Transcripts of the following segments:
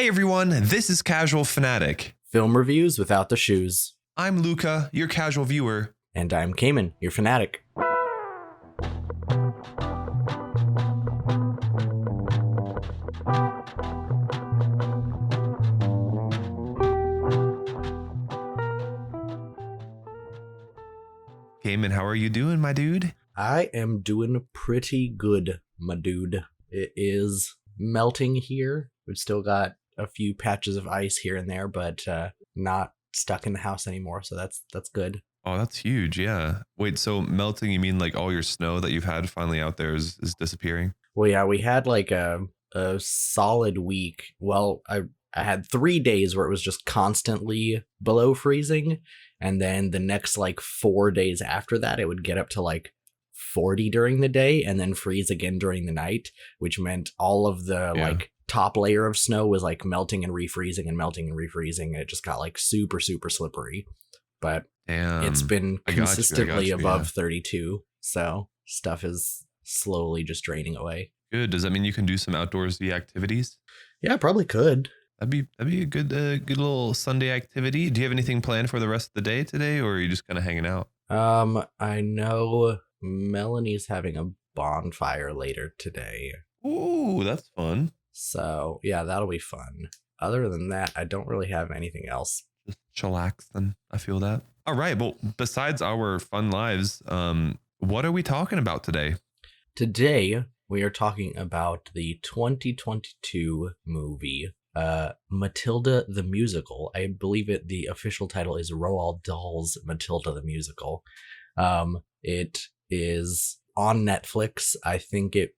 Hey everyone, this is Casual Fanatic. Film reviews without the shoes. I'm Luca, your casual viewer. And I'm Cayman, your fanatic. Cayman, how are you doing, my dude? I am doing pretty good, my dude. It is melting here. We've still got a few patches of ice here and there, but not stuck in the house anymore, so that's good. Oh, that's huge, yeah. Wait, so melting, you mean like all your snow that you've had finally out there is disappearing? Well, yeah, we had like a solid week. Well, I had 3 days where it was just constantly below freezing, and then the next like 4 days after that, it would get up to like 40 during the day and then freeze again during the night, which meant all of the like top layer of snow was like melting and refreezing and melting and refreezing, and it just got like super slippery. But it's been consistently above 32, so stuff is slowly just draining away. Good. Does that mean you can do some outdoorsy activities? Yeah, probably could. That'd be a good little Sunday activity. Do you have anything planned for the rest of the day today, or are you just kind of hanging out? I know Melanie's having a bonfire later today. Ooh, that's fun. So yeah, that'll be fun. Other than that, I don't really have anything else. Just chillax then. I feel that. All right. Well, besides our fun lives, what are we talking about today? Today, we are talking about the 2022 movie, Matilda the Musical. I believe the official title is Roald Dahl's Matilda the Musical. It is on Netflix. I think it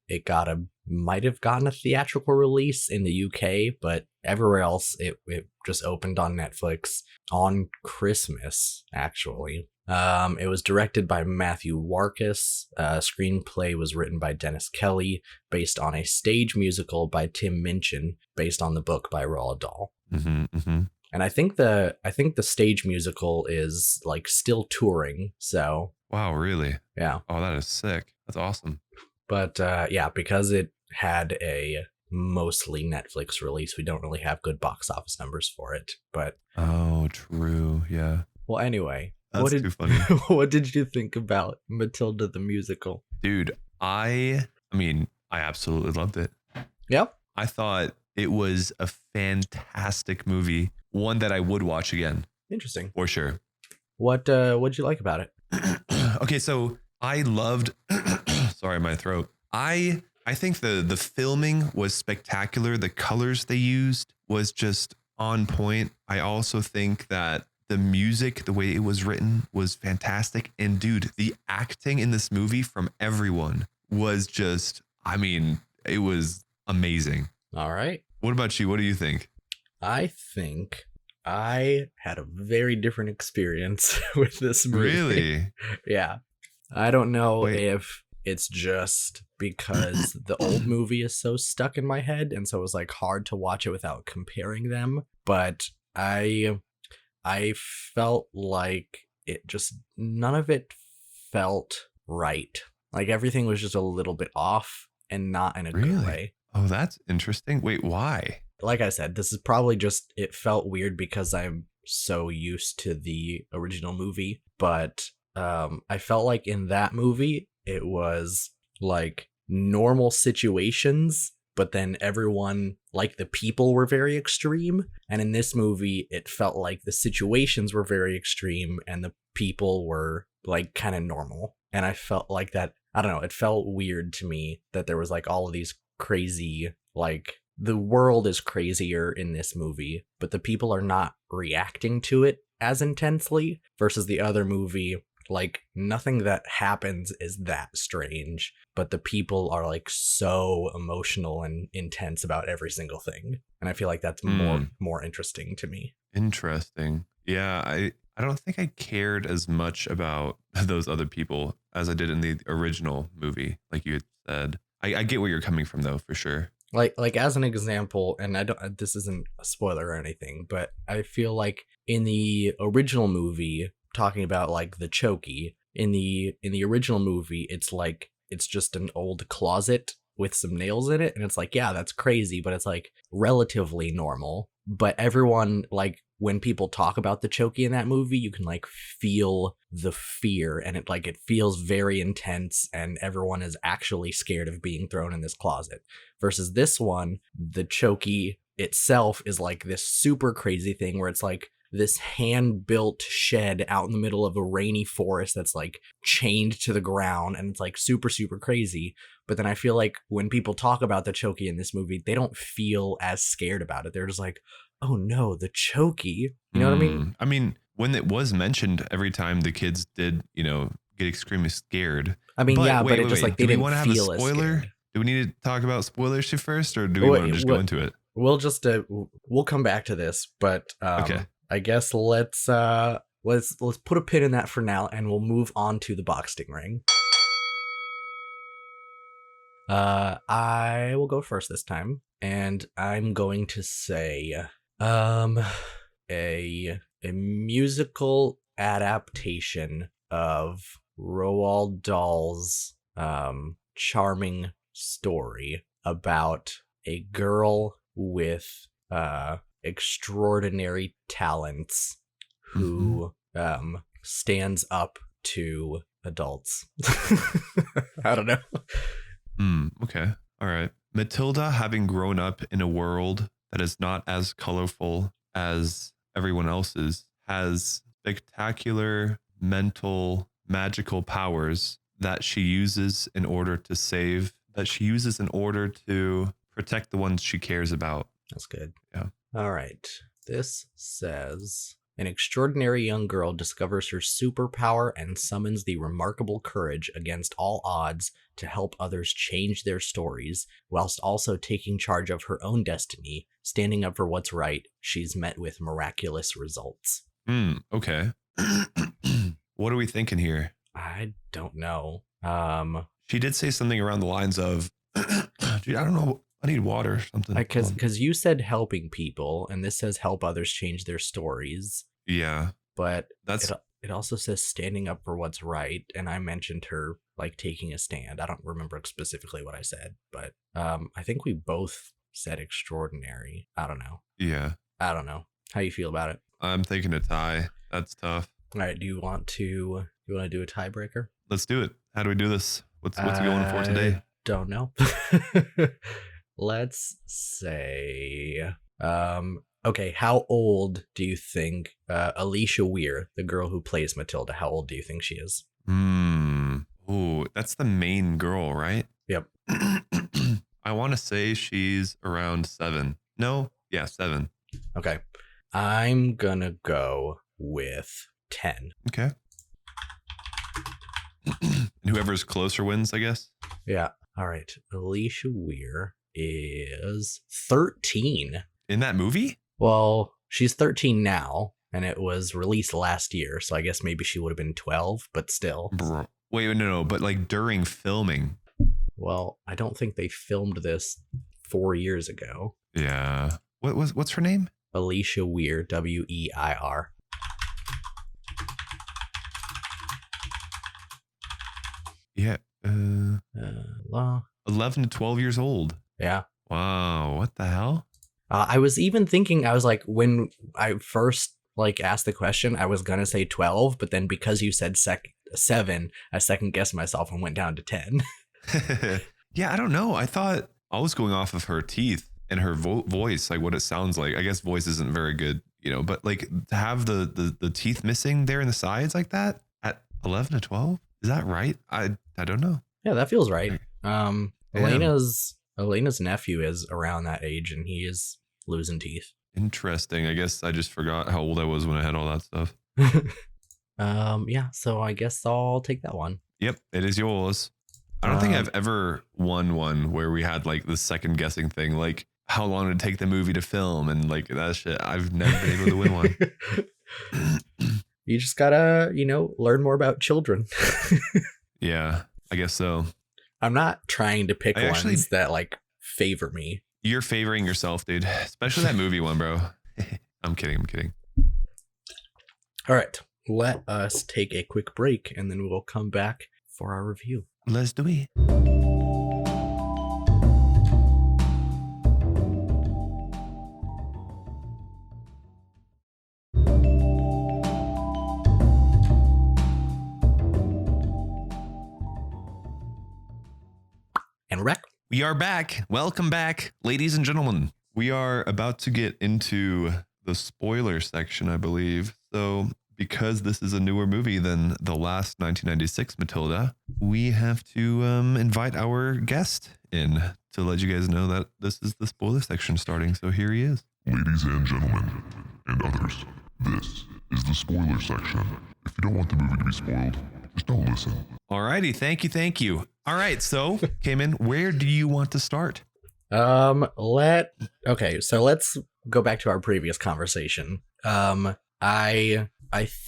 might have gotten a theatrical release in the UK, but everywhere else it just opened on Netflix on Christmas, actually. It was directed by Matthew Warchus. Screenplay was written by Dennis Kelly, based on a stage musical by Tim Minchin, based on the book by Roald Dahl. And I think the stage musical is like still touring. So wow, really? Yeah. Oh, that is sick. That's awesome. But yeah, because it had a mostly Netflix release, we don't really have good box office numbers for it. But oh, true. Yeah. Well, anyway. That's too funny. What did you think about Matilda the Musical? Dude, I absolutely loved it. Yep. I thought it was a fantastic movie. One that I would watch again. Interesting. For sure. What'd you like about it? Okay, so I loved sorry, my throat. I think the filming was spectacular. The colors they used was just on point. I also think that the music, the way it was written, was fantastic. And dude, the acting in this movie from everyone was just, it was amazing. All right. What about you? What do you think? I think I had a very different experience with this movie. Really? Yeah. I don't know if it's just because the old movie is so stuck in my head, and so it was like hard to watch it without comparing them. But I felt like it just, none of it felt right. Like everything was just a little bit off and not in a good way. Oh, that's interesting. Wait, why? Like I said, this is probably just, it felt weird because I'm so used to the original movie. But I felt like in that movie, it was like normal situations, but then everyone, like the people were very extreme. And in this movie, it felt like the situations were very extreme and the people were like kind of normal. And I felt like that, I don't know, it felt weird to me that there was like all of these crazy, like the world is crazier in this movie, but the people are not reacting to it as intensely versus the other movie. Like nothing that happens is that strange, but the people are like so emotional and intense about every single thing. And I feel like that's more interesting to me. Interesting. Yeah, I don't think I cared as much about those other people as I did in the original movie, like you had said. I get where you're coming from though, for sure. Like as an example, and this isn't a spoiler or anything, but I feel like in the original movie, talking about like the Chokey, in the original movie, it's like it's just an old closet with some nails in it, and it's like, yeah, that's crazy, but it's like relatively normal. But everyone, like, when people talk about the Chokey in that movie, you can like feel the fear, and it feels very intense, and everyone is actually scared of being thrown in this closet. Versus this one, the Chokey itself is like this super crazy thing where it's like this hand-built shed out in the middle of a rainy forest that's like chained to the ground, and it's like super, super crazy. But then I feel like when people talk about the Chokey in this movie, they don't feel as scared about it. They're just like, oh no, the Chokey. You know what I mean? I mean, when it was mentioned, every time the kids did, get extremely scared. I mean, But but it just like do they we want didn't to have a feel as spoiler? scared. Do we need to talk about spoilers first, or do we want to just go into it? We'll just we'll come back to this, but Okay. I guess let's put a pin in that for now, and we'll move on to the box stingray. I will go first this time, and I'm going to say a musical adaptation of Roald Dahl's charming story about a girl with extraordinary talents who stands up to adults. I don't know. Okay. All right. Matilda, having grown up in a world that is not as colorful as everyone else's, has spectacular mental magical powers that she uses in order to protect the ones she cares about. That's good. Yeah. All right. This says an extraordinary young girl discovers her superpower and summons the remarkable courage against all odds to help others change their stories, whilst also taking charge of her own destiny. Standing up for what's right, she's met with miraculous results. Okay. What are we thinking here? I don't know. She did say something around the lines of, dude, I don't know. I need water or something. Because you said helping people, and this says help others change their stories. Yeah. But it also says standing up for what's right, and I mentioned her like taking a stand. I don't remember specifically what I said, but I think we both said extraordinary. I don't know. Yeah. I don't know. How you feel about it? I'm thinking a tie. That's tough. All right. Do you want to do a tiebreaker? Let's do it. How do we do this? What's going for today? Don't know. Let's say, okay, how old do you think Alicia Weir, the girl who plays Matilda, how old do you think she is? Ooh, that's the main girl, right? Yep. I want to say she's around 7. No? Yeah, 7. Okay. I'm gonna go with 10. Okay. And whoever's closer wins, I guess. Yeah. All right. Alicia Weir is 13. In that movie? Well, she's 13 now, and it was released last year, so I guess maybe she would have been 12, but still. Bro. Wait, no, but like during filming. Well, I don't think they filmed this 4 years ago. Yeah. What's her name? Alicia Weir, Weir. Yeah. 11 to 12 years old. Yeah. Wow. What the hell? I was even thinking, I was like, when I first like asked the question, I was gonna say 12, but then because you said 7, I second guessed myself and went down to 10. Yeah, I don't know. I thought I was going off of her teeth and her voice, like what it sounds like. I guess voice isn't very good, but like to have the teeth missing there in the sides like that at 11 to 12, is that right? I don't know. Yeah, that feels right. Elena's nephew is around that age, and he is losing teeth. Interesting. I guess I just forgot how old I was when I had all that stuff. Yeah, so I guess I'll take that one. Yep, it is yours. I don't think I've ever won one where we had like the second guessing thing, like how long did it take the movie to film and like that shit. I've never been able to win one. You just gotta, learn more about children. Yeah, I guess so. I'm not trying to pick ones that like favor me. You're favoring yourself, dude. Especially that movie one, bro. I'm kidding. All right. Let us take a quick break, and then we'll come back for our review. Let's do it. We are back. Welcome back, ladies and gentlemen. We are about to get into the spoiler section, I believe. So, because this is a newer movie than the last 1996 Matilda, we have to invite our guest in to let you guys know that this is the spoiler section starting. So, here he is. Ladies and gentlemen, and others, this is the spoiler section. If you don't want the movie to be spoiled, just don't listen. Alrighty, thank you. All right, so Cayman, where do you want to start? Okay, so let's go back to our previous conversation. I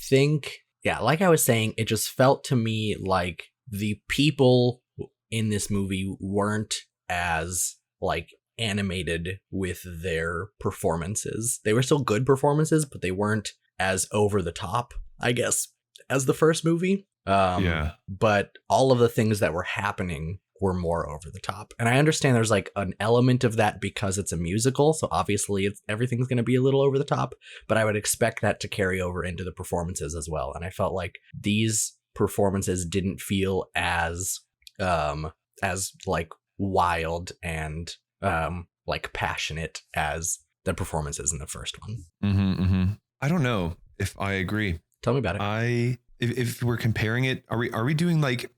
think, yeah, like I was saying, it just felt to me like the people in this movie weren't as like animated with their performances. They were still good performances, but they weren't as over the top, I guess, as the first movie. But all of the things that were happening were more over the top. And I understand there's like an element of that because it's a musical, so obviously everything's going to be a little over the top, but I would expect that to carry over into the performances as well. And I felt like these performances didn't feel as like wild and like passionate as the performances in the first one. I don't know if I agree. Tell me about it. If we're comparing it, are we doing like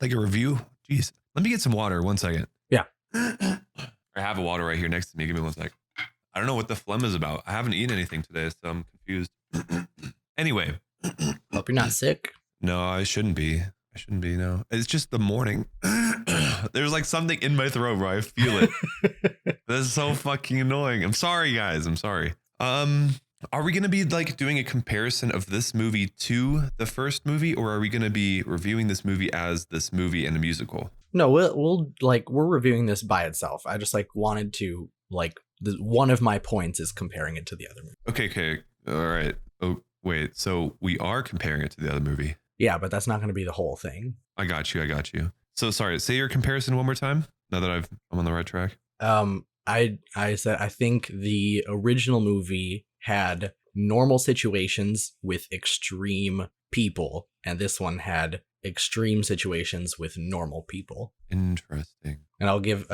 like a review? Jeez, let me get some water. 1 second. Yeah. I have a water right here next to me. Give me 1 sec. I don't know what the phlegm is about. I haven't eaten anything today, so I'm confused. Anyway. Hope you're not sick. No, I shouldn't be. No, it's just the morning. There's like something in my throat where I feel it. That's so fucking annoying. I'm sorry, guys. I'm sorry. Are we going to be like doing a comparison of this movie to the first movie, or are we going to be reviewing this movie as this movie and a musical? No, we're reviewing this by itself. I just like wanted to like one of my points is comparing it to the other movie. Okay. All right. Oh, wait. So we are comparing it to the other movie. Yeah, but that's not going to be the whole thing. I got you. So sorry, say your comparison one more time. Now that I'm on the right track. I said I think the original movie had normal situations with extreme people, and this one had extreme situations with normal people. Interesting. And I'll give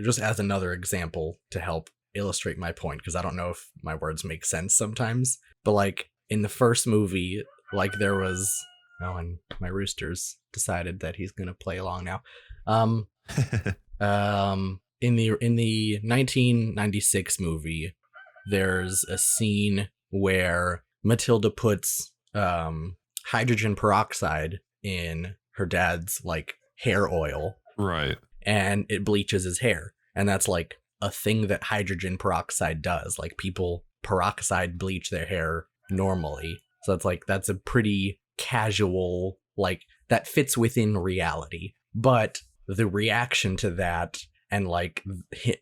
just as another example to help illustrate my point, because I don't know if my words make sense sometimes. But like in the first movie, like there was and my rooster's decided that he's gonna play along now. In the 1996 movie, there's a scene where Matilda puts hydrogen peroxide in her dad's like hair oil, right? And it bleaches his hair, and that's like a thing that hydrogen peroxide does. Like people peroxide bleach their hair normally, so that's a pretty casual, like that fits within reality. But the reaction to that and like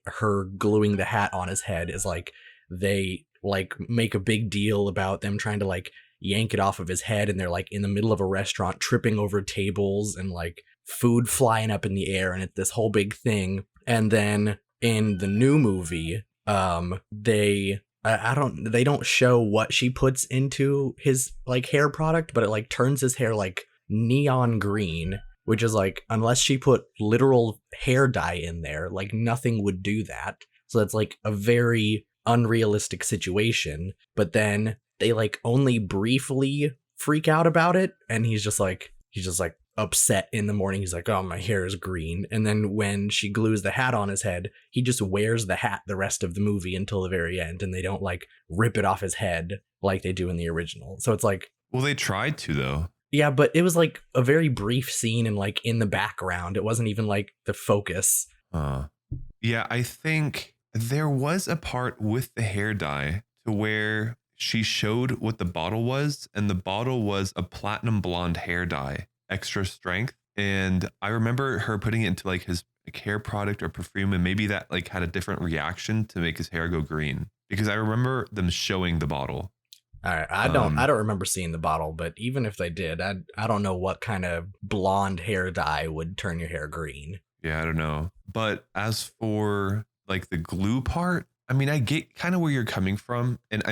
her gluing the hat on his head is like they like make a big deal about them trying to like yank it off of his head, and they're like in the middle of a restaurant tripping over tables and like food flying up in the air, and it's this whole big thing. And then in the new movie, they don't show what she puts into his like hair product, but it like turns his hair like neon green, which is like, unless she put literal hair dye in there, like nothing would do that. So that's like a very unrealistic situation. But then they like only briefly freak out about it, and he's just like upset in the morning. He's like, oh, my hair is green. And then when she glues the hat on his head, he just wears the hat the rest of the movie until the very end, and they don't like rip it off his head like they do in the original. So it's like, well, they tried to though. Yeah, but it was like a very brief scene and like in the background. It wasn't even like the focus. Yeah, I think there was a part with the hair dye to where she showed what the bottle was, and the bottle was a platinum blonde hair dye, extra strength. And I remember her putting it into like his hair product or perfume, and maybe that like had a different reaction to make his hair go green, because I remember them showing the bottle. All right, I don't remember seeing the bottle, but even if they did, I don't know what kind of blonde hair dye would turn your hair green. Yeah, I don't know. But as for like the glue part, I mean, I get kind of where you're coming from, and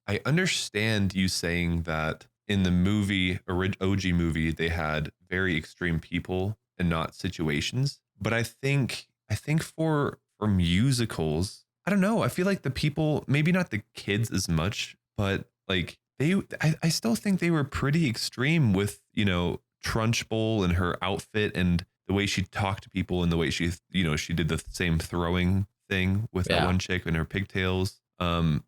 I understand you saying that in the movie, OG movie, they had very extreme people and not situations. But I think I think for musicals, I don't know. I feel like the people, maybe not the kids as much, but like I still think they were pretty extreme with, Trunchbull and her outfit and the way she talked to people and the way she did the same throwing thing with that Yeah. one chick and her pigtails. I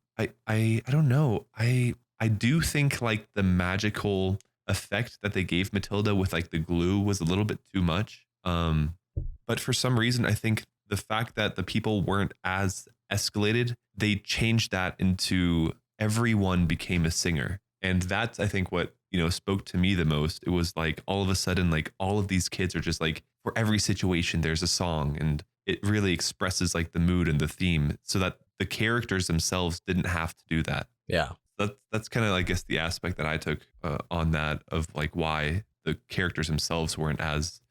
don't know. I do think like the magical effect that they gave Matilda with like the glue was a little bit too much. But for some reason, I think the fact that the people weren't as escalated, they changed that into everyone became a singer. And that's, I think, what, spoke to me the most. It was like all of a sudden, like all of these kids are just like, for every situation, there's a song. And it really expresses like the mood and the theme so that the characters themselves didn't have to do that. Yeah. That's kind of, I guess, the aspect that I took on that of like why the characters themselves weren't as,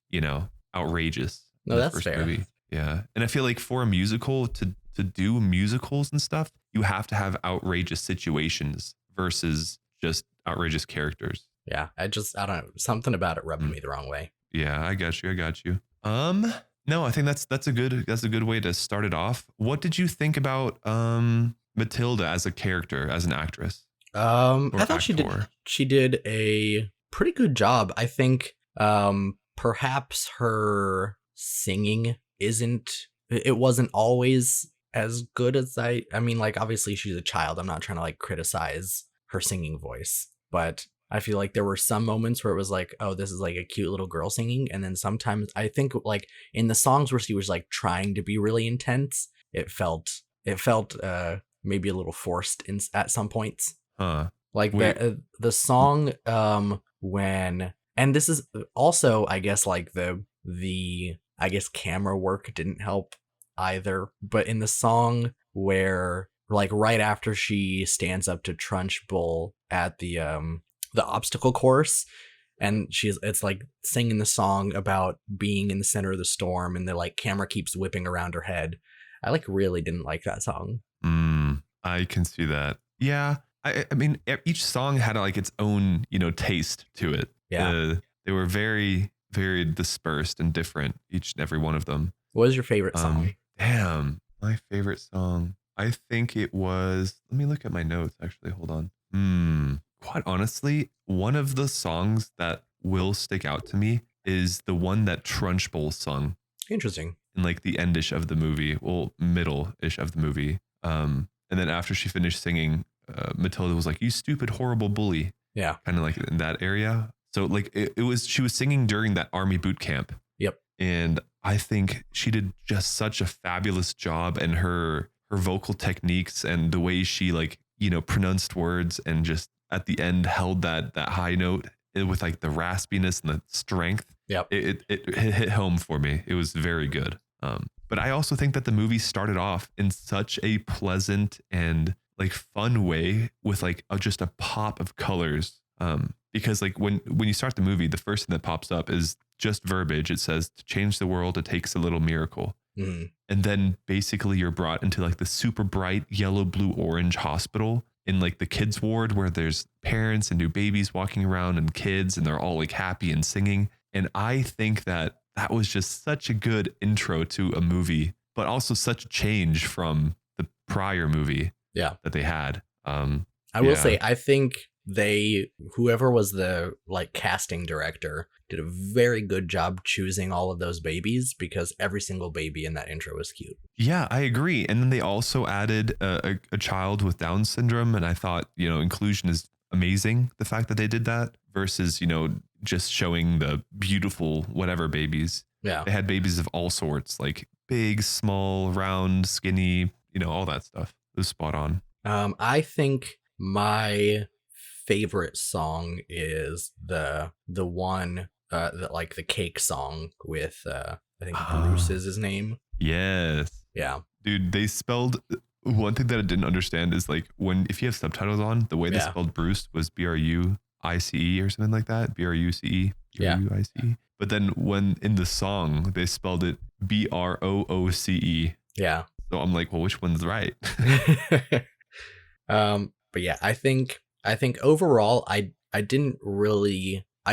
outrageous. No, in the that's first fair. movie. Yeah. And I feel like for a musical to do musicals and stuff, you have to have outrageous situations versus just outrageous characters. Yeah. I don't know. Something about it rubbed me the wrong way. Yeah, I got you. No, I think that's a good way to start it off. What did you think about Matilda as a character, as an actress? I thought actor? she did a pretty good job. I think perhaps her singing it wasn't always as good as I mean, like, obviously she's a child. I'm not trying to like criticize her singing voice, but I feel like there were some moments where it was like, oh, this is like a cute little girl singing. And then sometimes I think like in the songs where she was like trying to be really intense, it felt maybe a little forced at some points. Huh. Like Wait. the song when, and this is also, I guess, like the I guess camera work didn't help either, but in the song where like right after she stands up to Trunchbull at the obstacle course, and it's like singing the song about being in the center of the storm, and the like camera keeps whipping around her head. I like really didn't like that song. I can see that. Yeah. I mean, each song had like its own, taste to it. Yeah. They were very, very dispersed and different, each and every one of them. What was your favorite song? Damn, my favorite song. I think it was, let me look at my notes actually. Hold on. Quite honestly, one of the songs that will stick out to me is the one that Trunchbull sung Interesting. in like the endish of the movie, well, middle-ish of the movie. And then after she finished singing, Matilda was like, "You stupid, horrible bully." Yeah. Kind of like in that area. So like she was singing during that army boot camp. Yep. And I think she did just such a fabulous job, and her vocal techniques and the way she like, pronounced words and just at the end held that high note with like the raspiness and the strength. Yep. It hit home for me. It was very good. But I also think that the movie started off in such a pleasant and like fun way with like just a pop of colors. Because like when you start the movie, the first thing that pops up is just verbiage. It says, "To change the world, it takes a little miracle." Mm. And then basically you're brought into like the super bright yellow, blue, orange hospital in like the kids ward where there's parents and new babies walking around and kids, and they're all like happy and singing. And I think that was just such a good intro to a movie, but also such a change from the prior movie that they had. I will say, I think whoever was the like casting director did a very good job choosing all of those babies, because every single baby in that intro was cute. Yeah, I agree. And then they also added a child with Down syndrome. And I thought, inclusion is amazing. The fact that they did that versus, just showing the beautiful whatever babies. Yeah. They had babies of all sorts, like big, small, round, skinny, all that stuff. It was spot on. I think my favorite song is the one that like the cake song with I think Bruce is his name. Yes. Yeah. Dude, they spelled, one thing that I didn't understand is like if you have subtitles on, the way they spelled Bruce was BRUICE or something like that. BRUCE. BRUICE. But then when in the song they spelled it BROOCE. Yeah. So I'm like, well, which one's right? But yeah, I think overall I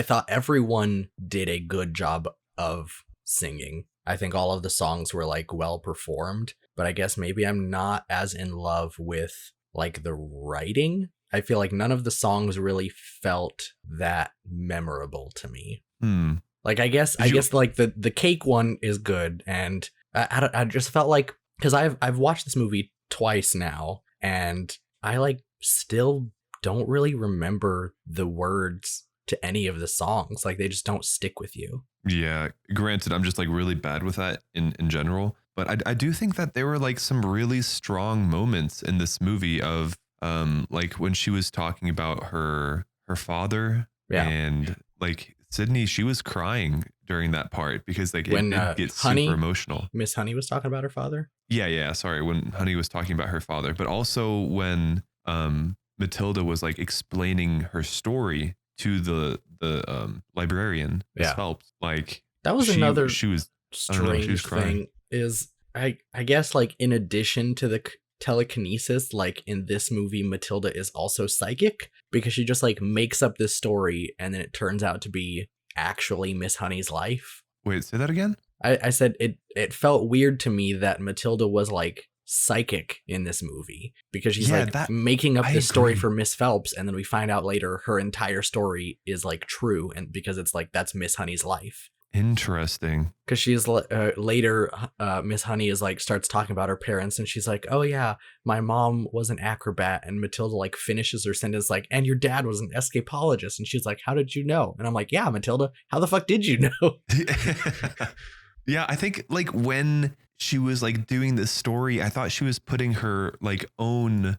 thought everyone did a good job of singing. I think all of the songs were like well performed, but I guess maybe I'm not as in love with like the writing. I feel like none of the songs really felt that memorable to me. Like I guess like the cake one is good, and I just felt like, because I've watched this movie twice now, and I like still don't really remember the words to any of the songs. Like they just don't stick with you. Yeah, granted, I'm just like really bad with that in general, but I do think that there were like some really strong moments in this movie of like when she was talking about her father, and like Sydney, she was crying during that part because like it did get super emotional. Miss Honey was talking about her father. Yeah. Sorry, when Honey was talking about her father, but also when Matilda was like explaining her story to the librarian, Miss Phelps. Like that was she was strange thing. Is I guess like in addition to the telekinesis, like in this movie, Matilda is also psychic, because she just like makes up this story and then it turns out to be actually Miss Honey's life. Wait, say that again? I said it felt weird to me that Matilda was like psychic in this movie, because she's making up this story for Miss Phelps, and then we find out later her entire story is like true, and because it's like that's Miss Honey's life. Interesting. Because she's later, Miss Honey is like starts talking about her parents, and she's like, "Oh yeah, my mom was an acrobat," and Matilda like finishes her sentence like, "And your dad was an escapologist," and she's like, "How did you know?" And I'm like, "Yeah, Matilda, how the fuck did you know?" Yeah, I think like when she was like doing this story, I thought she was putting her own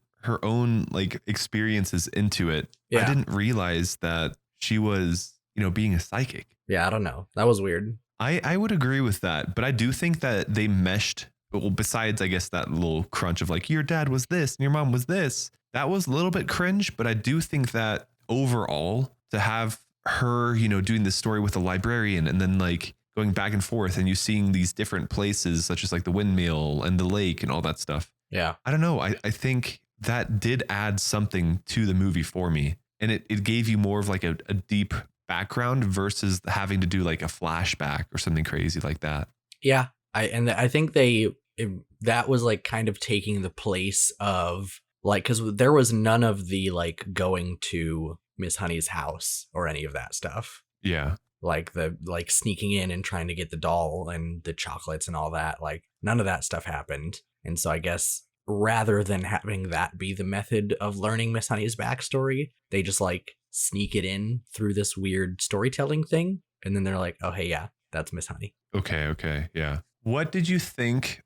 like experiences into it. Yeah. I didn't realize that she was, being a psychic. Yeah, I don't know. That was weird. I would agree with that, but I do think that they meshed. Well, besides, I guess that little crunch of like your dad was this and your mom was this, that was a little bit cringe. But I do think that overall, to have her, doing this story with the librarian and then like going back and forth and you seeing these different places such as like the windmill and the lake and all that stuff. Yeah. I don't know. I think that did add something to the movie for me. And it gave you more of like a deep background versus having to do like a flashback or something crazy like that. Yeah. I think that was like kind of taking the place of like, because there was none of the like going to Miss Honey's house or any of that stuff. Yeah. Like the like sneaking in and trying to get the doll and the chocolates and all that, like none of that stuff happened. And so I guess rather than having that be the method of learning Miss Honey's backstory, they just like sneak it in through this weird storytelling thing. And then they're like, oh, hey, yeah, that's Miss Honey. Okay. Yeah. What did you think?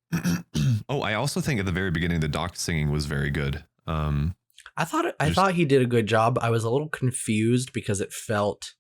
Oh, I also think at the very beginning, the Doc singing was very good. I thought he did a good job. I was a little confused because it felt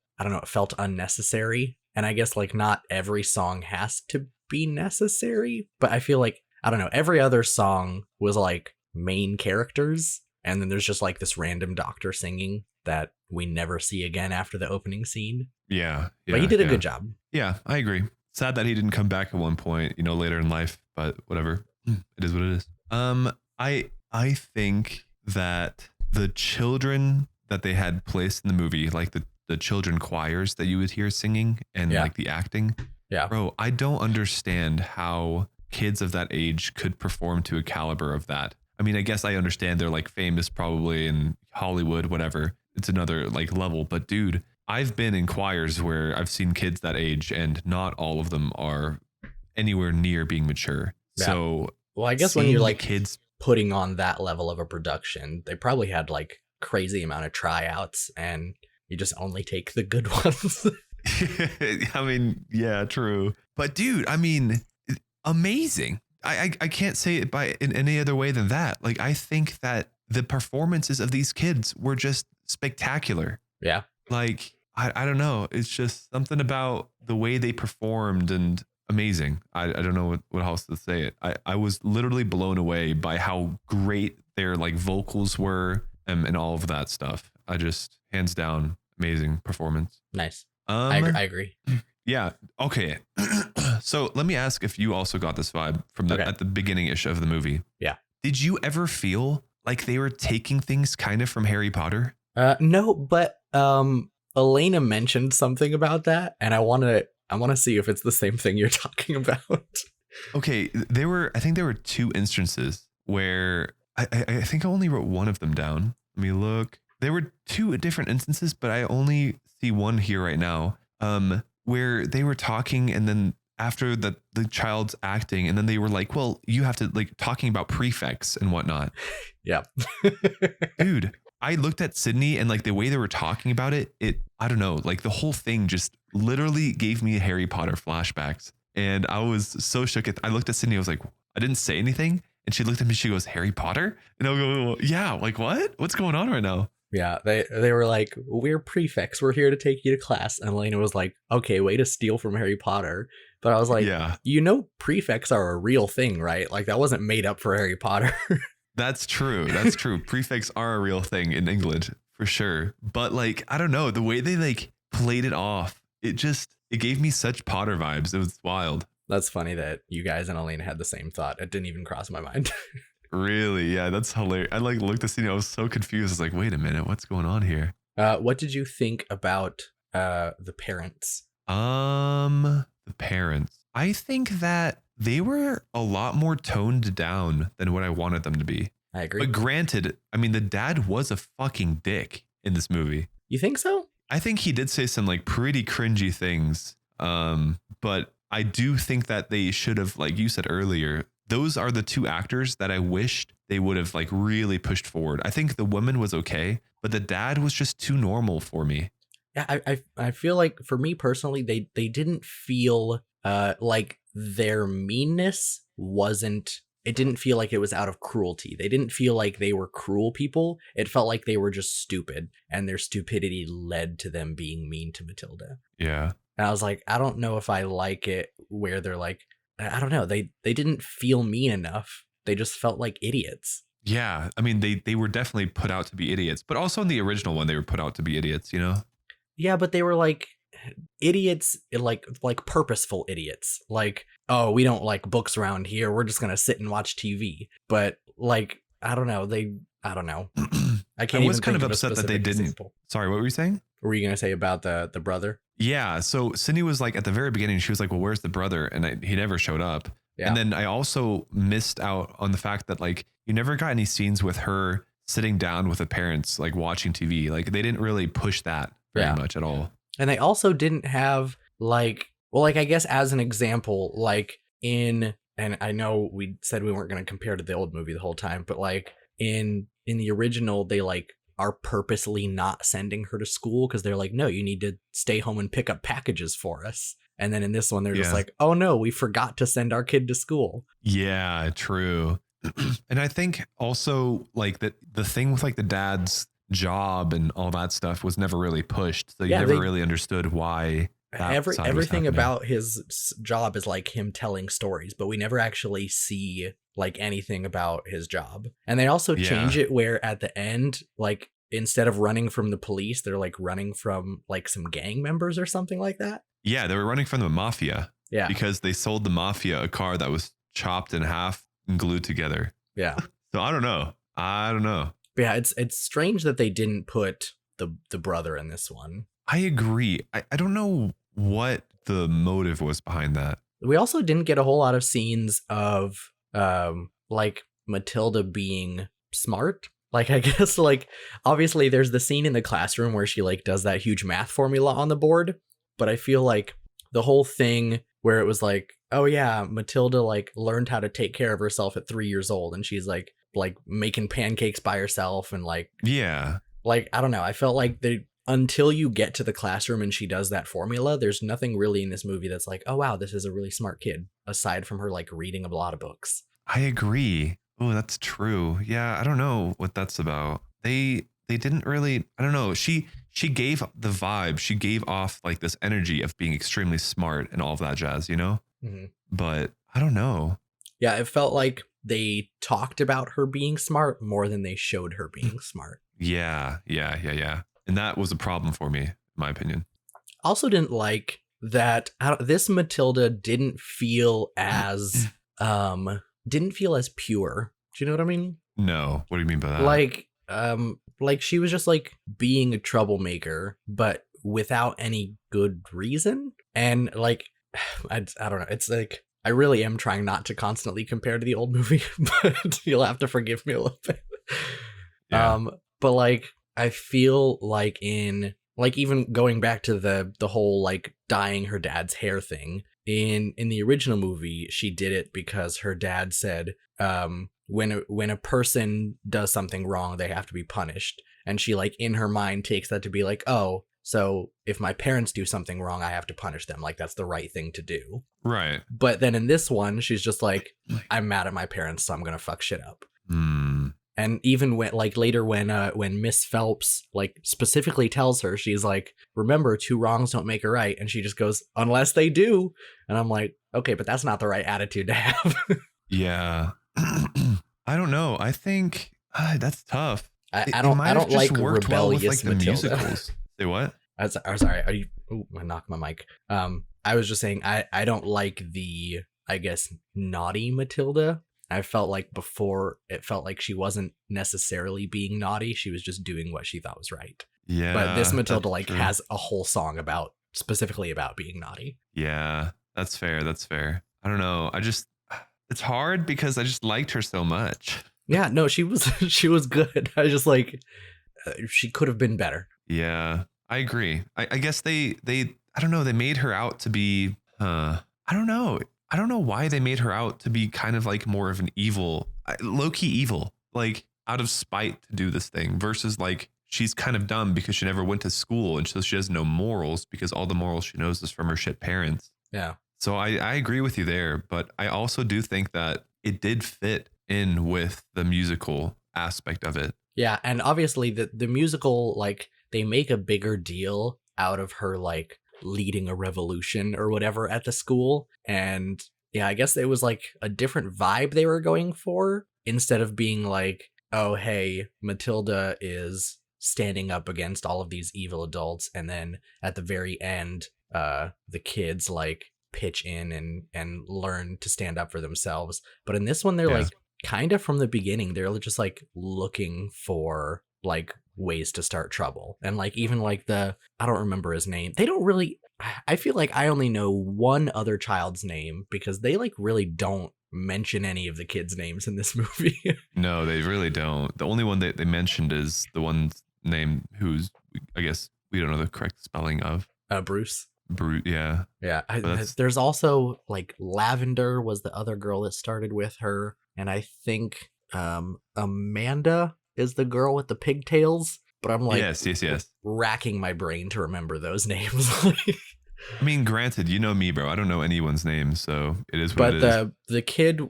unnecessary. And I guess like not every song has to be necessary, but I feel like, I don't know, every other song was like main characters. And then there's just like this random doctor singing that we never see again after the opening scene. Yeah. But he did a good job. Yeah, I agree. Sad that he didn't come back at one point, later in life, but whatever. It is what it is. I think that the children that they had placed in the movie, like the children choirs that you would hear singing and like the acting. Yeah. Bro, I don't understand how kids of that age could perform to a caliber of that. I mean, I guess I understand they're like famous probably in Hollywood, whatever. It's another like level. But dude, I've been in choirs where I've seen kids that age and not all of them are anywhere near being mature. Yeah. So, well, I guess when you're like kids putting on that level of a production, they probably had like crazy amount of tryouts and you just only take the good ones. I mean, yeah, true. But dude, I mean, amazing. I can't say it in any other way than that. Like, I think that the performances of these kids were just spectacular. Yeah. Like, I don't know. It's just something about the way they performed and amazing. I don't know what else to say it. I was literally blown away by how great their like vocals were and all of that stuff. I just, hands down, amazing performance. Nice. I agree. Yeah. Okay. So let me ask if you also got this vibe from at the beginning-ish of the movie. Yeah. Did you ever feel like they were taking things kind of from Harry Potter? No, but Elena mentioned something about that, and I want to I want to see if it's the same thing you're talking about. Okay, I think there were two instances where I think I only wrote one of them down. Let me look. There were two different instances, but I only see one here right now. Where they were talking, and then after the child's acting, and then they were like, well, you have to, like, talking about prefects and whatnot. Yeah. Dude, I looked at Sydney, and like the way they were talking about it, I don't know, like the whole thing just literally gave me Harry Potter flashbacks. And I was so shook. I looked at Sydney, I was like, I didn't say anything. And she looked at me, she goes, Harry Potter? And I go, yeah, like what? What's going on right now? Yeah, they were like, we're prefects, we're here to take you to class. And Elena was like, okay, way to steal from Harry Potter. But I was like, yeah, prefects are a real thing, right? Like that wasn't made up for Harry Potter. That's true. That's true. Prefects are a real thing in England for sure. But like, I don't know, the way they like played it off, it gave me such Potter vibes. It was wild. That's funny that you guys and Elena had the same thought. It didn't even cross my mind. Really? Yeah, that's hilarious. I like looked at the scene. I was so confused. I was like, wait a minute, what's going on here? What did you think about the parents? The parents. I think that they were a lot more toned down than what I wanted them to be. I agree. But granted, I mean, the dad was a fucking dick in this movie. You think so? I think he did say some like pretty cringy things. But I do think that they should have, like you said earlier, those are the two actors that I wished they would have like really pushed forward. I think the woman was okay, but the dad was just too normal for me. Yeah, I feel like for me personally, they didn't feel like their meanness it didn't feel like it was out of cruelty. They didn't feel like they were cruel people. It felt like they were just stupid, and their stupidity led to them being mean to Matilda. Yeah. And I was like, I don't know if I like it where they're like, I don't know. They didn't feel mean enough. They just felt like idiots. Yeah. I mean, they were definitely put out to be idiots, but also in the original one, they were put out to be idiots, you know? Yeah, but they were like idiots, like purposeful idiots. Like, oh, we don't like books around here. We're just going to sit and watch TV. But like, I don't know. I don't know. I can't. I was kind of upset that they didn't. Example. Sorry, what were you saying? What were you going to say about the brother? Yeah. So Cindy was like, at the very beginning, she was like, well, where's the brother? And he never showed up. Yeah. And then I also missed out on the fact that like you never got any scenes with her sitting down with the parents, like watching TV. Like they didn't really push that very much at all. And they also didn't have like, well, like I guess as an example, like and I know we said we weren't going to compare to the old movie the whole time, but like in the original, they like are purposely not sending her to school because they're like, no, you need to stay home and pick up packages for us. And then in this one, they're just like, oh no, we forgot to send our kid to school. Yeah, true. And I think also like that the thing with like the dad's job and all that stuff was never really pushed. So you never really understood why. Everything about his job is like him telling stories, but we never actually see like anything about his job. And they also change it where at the end, like instead of running from the police, they're like running from like some gang members or something like that. Yeah, they were running from the mafia. Yeah. Because they sold the mafia a car that was chopped in half and glued together. Yeah. So I don't know. But yeah, it's strange that they didn't put the brother in this one. I agree. I don't know what the motive was behind that. We also didn't get a whole lot of scenes of like Matilda being smart. Like, I guess, like, obviously there's the scene in the classroom where she like does that huge math formula on the board. But I feel like the whole thing where it was like, oh yeah, Matilda like learned how to take care of herself at 3 years old. And she's like making pancakes by herself. And like, yeah, like, I don't know. I felt like until you get to the classroom and she does that formula, there's nothing really in this movie that's like, oh wow, this is a really smart kid, aside from her like reading a lot of books. I agree. Oh, that's true. Yeah, I don't know what that's about. They didn't really, I don't know. She gave the vibe. She gave off like this energy of being extremely smart and all of that jazz, you know? Mm-hmm. But I don't know. Yeah, it felt like they talked about her being smart more than they showed her being smart. Yeah. And that was a problem for me, in my opinion. Also didn't like that this Matilda didn't feel as pure. Do you know what I mean? No. What do you mean by that? Like she was just like being a troublemaker, but without any good reason. And like, I don't know. It's like, I really am trying not to constantly compare to the old movie, but you'll have to forgive me a little bit. Yeah. But like, I feel like in like even going back to the whole like dyeing her dad's hair thing in the original movie, she did it because her dad said, when a person does something wrong, they have to be punished, and she like in her mind takes that to be like, oh, so if my parents do something wrong, I have to punish them. Like that's the right thing to do. Right. But then in this one, she's just like, I'm mad at my parents, so I'm gonna fuck shit up. And even when like later when Miss Phelps like specifically tells her, she's like, remember, 2 wrongs don't make a right, and she just goes, unless they do. And I'm like, okay, but that's not the right attitude to have. Yeah. I don't know. I think that's tough. I don't like rebellious the Matilda. musicals. Say what? I'm sorry. Are you? Oh, I knocked my mic. I was just saying I don't like the, I guess, naughty Matilda. I felt like before it felt like she wasn't necessarily being naughty. She was just doing what she thought was right. Yeah. But this Matilda like true. has a whole song about specifically about being naughty. Yeah, that's fair. That's fair. I don't know. It's hard because I just liked her so much. Yeah, no, she was she was good. I just like she could have been better. Yeah, I agree. I guess they I don't know. They made her out to be. I don't know. I don't know why they made her out to be kind of like more of an evil, low-key evil, like out of spite to do this thing versus like she's kind of dumb because she never went to school and so she has no morals because all the morals she knows is from her shit parents. Yeah. So I agree with you there, but I also do think that it did fit in with the musical aspect of it. Yeah, and obviously the musical, like they make a bigger deal out of her like leading a revolution or whatever at the school, and yeah, I guess it was like a different vibe they were going for instead of being like, oh hey, Matilda is standing up against all of these evil adults, and then at the very end the kids like pitch in and learn to stand up for themselves. But in this one they're like kind of from the beginning they're just like looking for like ways to start trouble. And like even like I don't remember his name. They don't really, I feel like I only know one other child's name because they like really don't mention any of the kids' names in this movie. No, they really don't. The only one that they mentioned is the one's name who's, I guess we don't know the correct spelling of. Bruce. Yeah. Yeah. There's also like Lavender was the other girl that started with her. And I think Amanda is the girl with the pigtails, but I'm like yes. racking my brain to remember those names. I mean, granted, you know me, bro. I don't know anyone's name, so it is what it is. But the kid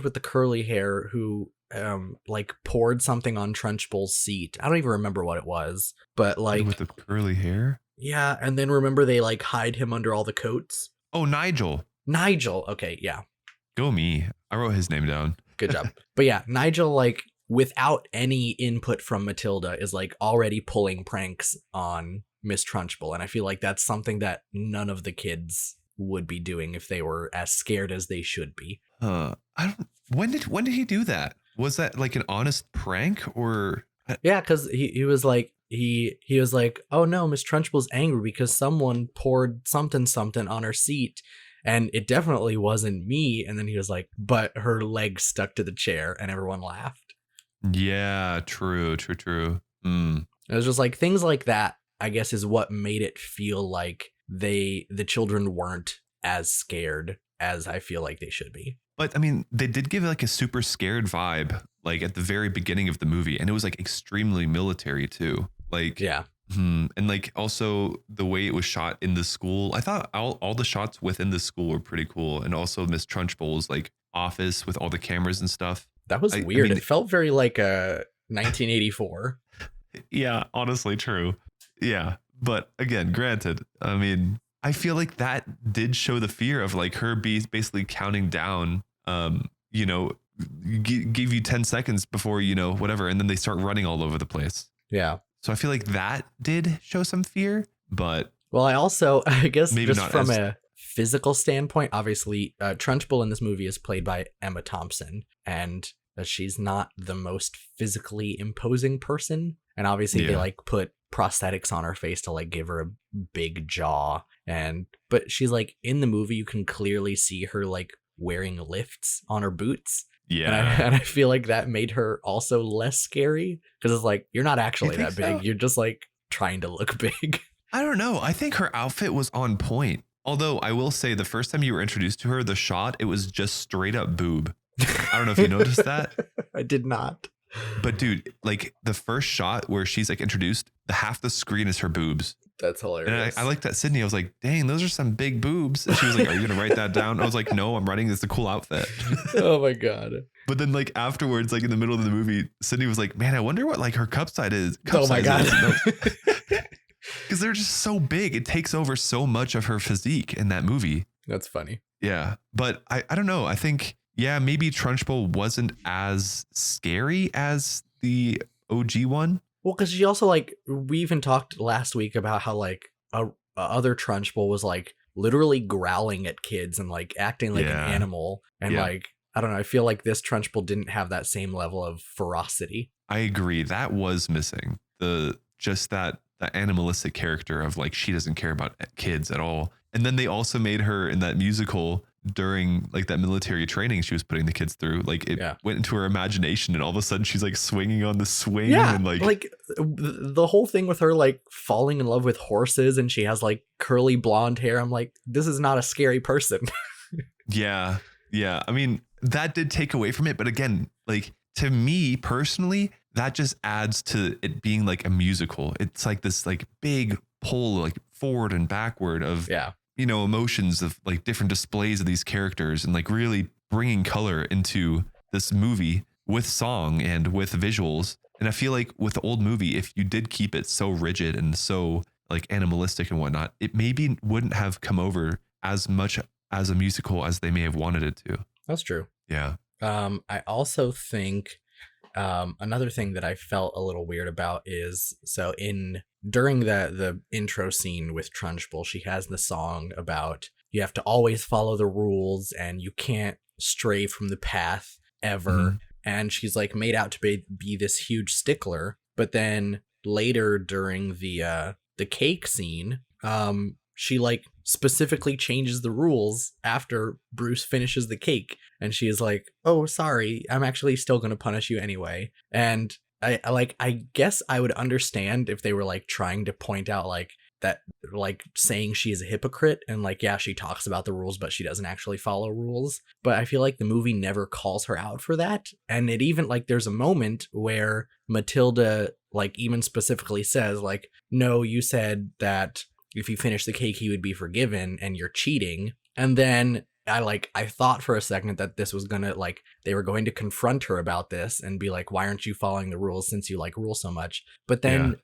with the curly hair who like poured something on Trunchbull's seat. I don't even remember what it was, but like with the curly hair. Yeah, and then remember they like hide him under all the coats. Oh, Nigel. Okay, yeah. Go me. I wrote his name down. Good job. But yeah, Nigel, like without any input from Matilda, is like already pulling pranks on Miss Trunchbull, and I feel like that's something that none of the kids would be doing if they were as scared as they should be. When did he do that? Was that like an honest prank or? Yeah, because he was like he was like, oh no, Miss Trunchbull's angry because someone poured something on her seat. And it definitely wasn't me. And then he was like, but her leg stuck to the chair, and everyone laughed. Yeah, true. It was just like things like that, I guess, is what made it feel like the children weren't as scared as I feel like they should be. But I mean, they did give like a super scared vibe, like at the very beginning of the movie. And it was like extremely military too. Like, yeah. And like also the way it was shot in the school, I thought all the shots within the school were pretty cool. And also Miss Trunchbull's like office with all the cameras and stuff. That was weird. I mean, it felt very like 1984. Yeah, honestly, true. Yeah. But again, granted, I mean, I feel like that did show the fear of like her basically counting down, you know, give you 10 seconds before, you know, whatever. And then they start running all over the place. Yeah. So I feel like that did show some fear, but well, I guess maybe just from a physical standpoint, obviously Trunchbull in this movie is played by Emma Thompson, and that she's not the most physically imposing person. And obviously they Yeah. like put prosthetics on her face to like give her a big jaw. But she's like in the movie, you can clearly see her like wearing lifts on her boots. Yeah. And I feel like that made her also less scary because it's like, you're not actually think that big. so? You're just like trying to look big. I don't know. I think her outfit was on point. Although I will say the first time you were introduced to her, the shot, it was just straight up boob. I don't know if you noticed that. I did not. But dude, like the first shot where she's like introduced, the half the screen is her boobs. That's And hilarious. I like that Sydney. I was like, dang, those are some big boobs. And she was like, are you going to write that down? I was like, no, I'm writing this. It's a cool outfit. Oh my God. But then like afterwards, like in the middle of the movie, Sydney was like, man, I wonder what like her cup size is. Oh my God. Because they're just so big. It takes over so much of her physique in that movie. That's funny. Yeah. But I don't know. I think, yeah, maybe Trunchbull wasn't as scary as the OG one. Well, because she also like, we even talked last week about how like a other Trunchbull was like literally growling at kids and like acting like Yeah. an animal. And Yeah. like, I don't know. I feel like this Trunchbull didn't have that same level of ferocity. I agree. That was missing. That animalistic character of like, she doesn't care about kids at all. And then they also made her in that musical during like that military training she was putting the kids through. Like it Yeah. went into her imagination and all of a sudden she's like swinging on the swing Yeah. and like the whole thing with her like falling in love with horses and she has like curly blonde hair. I'm like, this is not a scary person. Yeah. Yeah. I mean, that did take away from it. But again, like to me personally, that just adds to it being like a musical. It's like this like big pull like forward and backward of, Yeah. you know, emotions of like different displays of these characters and like really bringing color into this movie with song and with visuals. And I feel like with the old movie, if you did keep it so rigid and so like animalistic and whatnot, it maybe wouldn't have come over as much as a musical as they may have wanted it to. That's true. Yeah. I also think another thing that I felt a little weird about is so during the intro scene with Trunchbull, she has the song about you have to always follow the rules and you can't stray from the path ever. Mhm. And she's like made out to be this huge stickler. But then later during the cake scene, she like specifically changes the rules after Bruce finishes the cake. And she is like, oh, sorry, I'm actually still going to punish you anyway. And I guess I would understand if they were like trying to point out like that, like saying she is a hypocrite and like, yeah, she talks about the rules, but she doesn't actually follow rules. But I feel like the movie never calls her out for that. And it even like there's a moment where Matilda like even specifically says like, no, you said that if you finish the cake, he would be forgiven and you're cheating. And then I thought for a second that this was gonna like they were going to confront her about this and be like, why aren't you following the rules since you like rule so much? But then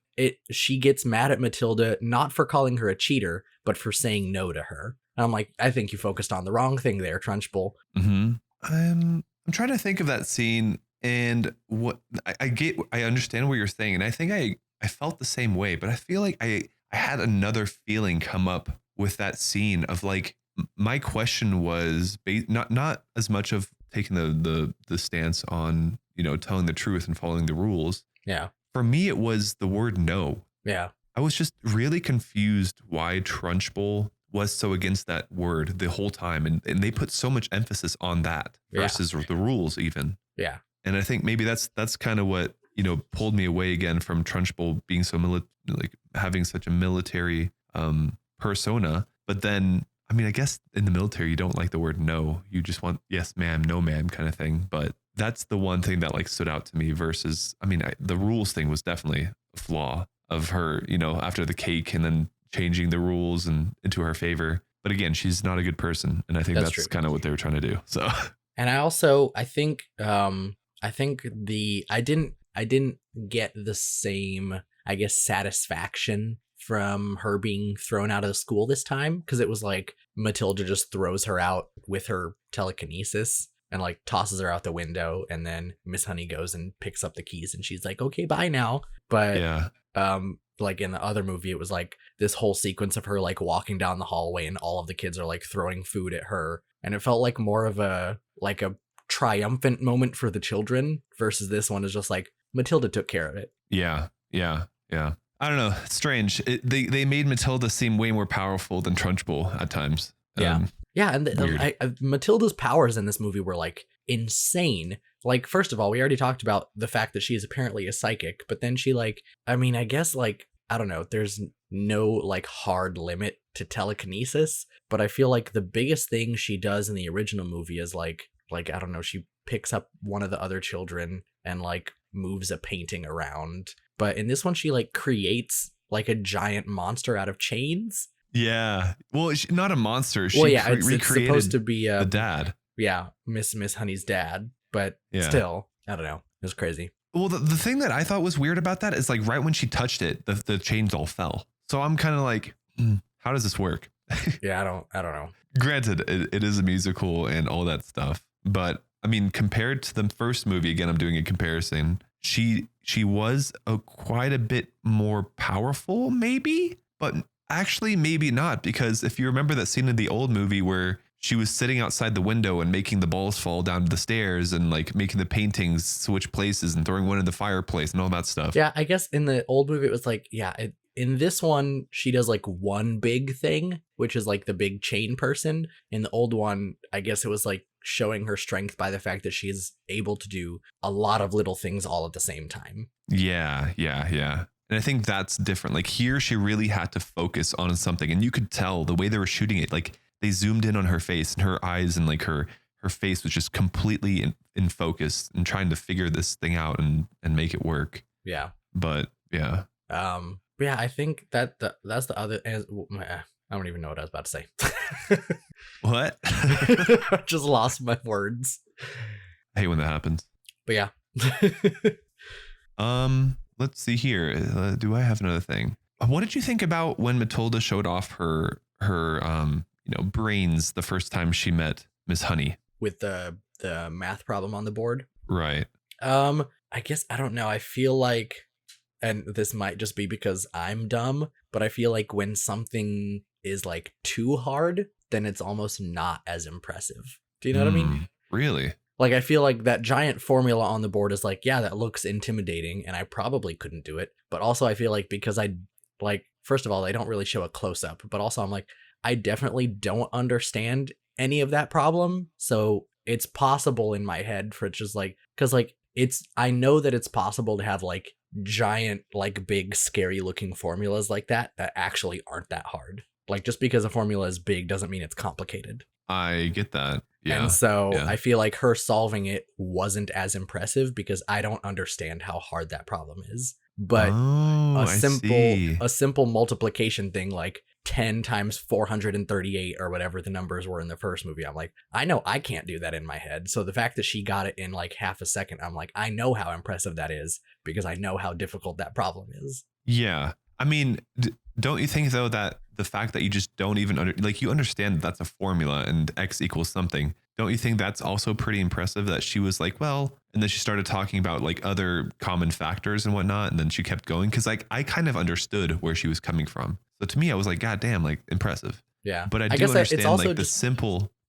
she gets mad at Matilda not for calling her a cheater, but for saying no to her. And I'm like, I think you focused on the wrong thing there, Trunchbull. Mm-hmm. I'm trying to think of that scene and what I understand what you're saying, and I think I felt the same way, but I feel like I had another feeling come up with that scene of like my question was not as much of taking the stance on, you know, telling the truth and following the rules. Yeah. For me, it was the word no. Yeah. I was just really confused why Trunchbull was so against that word the whole time. And they put so much emphasis on that versus the rules even. Yeah. And I think maybe that's kind of what, you know, pulled me away again from Trunchbull being so like having such a military persona. But then, I mean, I guess in the military, you don't like the word no. You just want yes, ma'am, no, ma'am kind of thing. But that's the one thing that like stood out to me versus, I mean, the rules thing was definitely a flaw of her, you know, after the cake and then changing the rules and into her favor. But again, she's not a good person. And I think that's kind of what they were trying to do. So, and I think I didn't get the same, I guess, satisfaction from her being thrown out of the school this time, because it was like Matilda just throws her out with her telekinesis and like tosses her out the window, and then Miss Honey goes and picks up the keys and she's like, okay, bye now. But yeah, like in the other movie, it was like this whole sequence of her like walking down the hallway and all of the kids are like throwing food at her, and it felt like more of a triumphant moment for the children versus this one is just like Matilda took care of it. Yeah. I don't know. It's strange. They made Matilda seem way more powerful than Trunchbull at times. Yeah. And Matilda's powers in this movie were like insane. Like, first of all, we already talked about the fact that she is apparently a psychic, but then she I guess I don't know, there's no like hard limit to telekinesis, but I feel like the biggest thing she does in the original movie is like I don't know, she picks up one of the other children and like moves a painting around. But in this one, she like creates like a giant monster out of chains. Yeah. Well, not a monster. She it's supposed to be the dad. Yeah, Miss Honey's dad. But still, I don't know. It was crazy. Well, the thing that I thought was weird about that is like right when she touched it, the chains all fell. So I'm kind of like, how does this work? Yeah, I don't know. Granted, it is a musical and all that stuff, but I mean, compared to the first movie, again, I'm doing a comparison. She was quite a bit more powerful, maybe, but actually maybe not, because if you remember that scene in the old movie where she was sitting outside the window and making the balls fall down the stairs and like making the paintings switch places and throwing one in the fireplace and all that stuff. Yeah, I guess in the old movie it was like, in this one, she does like one big thing, which is like the big chain person. In the old one, I guess it was like showing her strength by the fact that she is able to do a lot of little things all at the same time. Yeah. And I think that's different. Like here, she really had to focus on something. And you could tell the way they were shooting it, like they zoomed in on her face and her eyes and like her face was just completely in focus and trying to figure this thing out and make it work. Yeah. But yeah. Yeah, I think that's the other. I don't even know what I was about to say. What? I just lost my words. I hate when that happens. But yeah. Let's see here. Do I have another thing? What did you think about when Matilda showed off her brains the first time she met Miss Honey with the math problem on the board? Right. I guess I don't know. I feel like, and this might just be because I'm dumb, but I feel like when something is like too hard, then it's almost not as impressive. Do you know what I mean? Really? Like, I feel like that giant formula on the board is like, yeah, that looks intimidating, and I probably couldn't do it. But also I feel like because first of all, they don't really show a close up, but also I'm like, I definitely don't understand any of that problem. So it's possible in my head for it's just like, cause like I know that it's possible to have like giant, like big, scary looking formulas like that actually aren't that hard. Like just because a formula is big doesn't mean it's complicated. I get that. Yeah. And so I feel like her solving it wasn't as impressive because I don't understand how hard that problem is. But a simple multiplication thing like 10 times 438 or whatever the numbers were in the first movie, I'm like, I know I can't do that in my head. So the fact that she got it in like half a second, I'm like, I know how impressive that is because I know how difficult that problem is. Yeah. I mean, don't you think though that the fact that you just don't even you understand that that's a formula and X equals something. Don't you think that's also pretty impressive that she was like, well, and then she started talking about like other common factors and whatnot. And then she kept going. Cause like, I kind of understood where she was coming from. So to me, I was like, God damn, like impressive. Yeah. But I do understand like the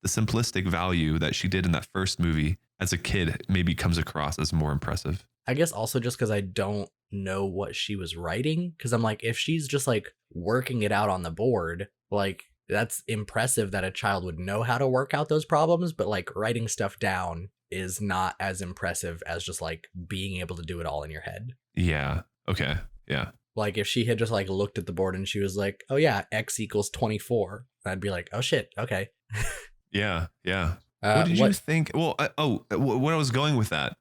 simplistic value that she did in that first movie as a kid maybe comes across as more impressive. I guess also just because I don't know what she was writing. Cause I'm like, if she's just like working it out on the board, like that's impressive that a child would know how to work out those problems. But like writing stuff down is not as impressive as just like being able to do it all in your head. Yeah. Okay. Yeah. Like if she had just like looked at the board and she was like, oh yeah, X equals 24. I'd be like, oh shit. Okay. Yeah. Yeah. What did you think? Well, what I was going with that,